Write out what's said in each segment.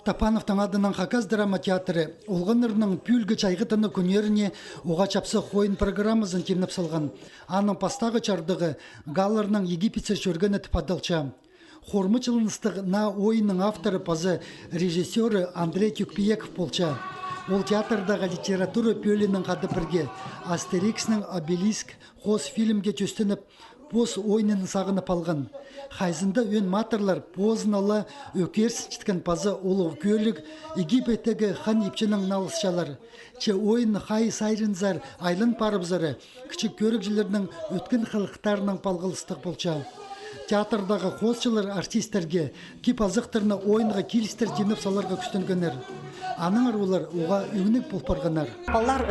Тапановтың адынан Хакас драма театры олғанырның пүлгі чайғытыны күнеріне оға чапсы хойын программасын темніп салған. Аның пастағы чардығы галарның египетсер шөргені тіпадылча. Хормы чылыныстық на ойының авторы пазы режиссеры Андрей Тюкпиеков болча. Ол театрдағы литература пөлінің қады бірге Астериксінің Обелиск қос фильмге төстініп, поз ойнын сағынып алған. Хайзында өн матырлар позналы өкерсін чіткен пазы олығы көлік Египеттегі хан епчінің налысшалар. Че ойын хай сайрынзар айлын парыбзары кішік көрікжілерінің өткен қылықтарының палғылыстық болча. Театрдағы қосшылар артистерге кипазықтырны ойынға келістер демеп саларға күстінгенер. Аның арулар оға үгінік болпарғанар. Баллар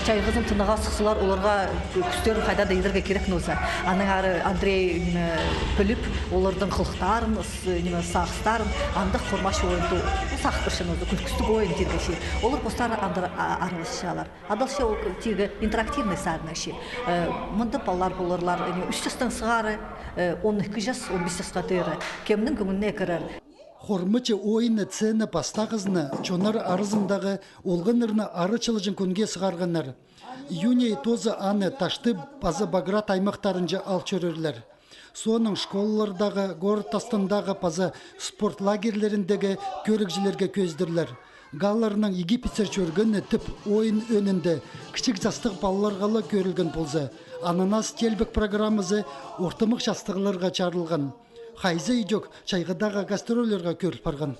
чайғызым тыныға сұқсылар, оларға күстерін қайда да едірге керек нөзі. Аның ары Андрей пөліп, олардың қылықтарын, сағыстарын, андық формашы ойынды сақтыршын өзі, күлкістік ойын тергеші. Олар постары арылышшалар. Адалшы ол тегі интерактивный сарынаші. Мұнды баллар болырлар, 3 жастың сығары, 12 жас, 15 жасқа түйірі. Кемнің көңіліне кірір. Хормычы ойыны цены пастағызны чонар арызындағы олғынырны ары чылыжын көнге сығарғанар. Июней тозы аны ташты базы Баграт аймақтарынжы алчөрерлер. Соның школалардағы, город астындағы пазы спорт лагерлеріндегі көрікжілерге көздірлер. Галларының египетсер чөргіні тіп ойын өнінде кішік жастық балаларғалы көрілген болзы. Ананас телбік программызы ортымық жастығыларға чарылған. Хайзы үйдек чайғыдағы гастроллерға көріп барған.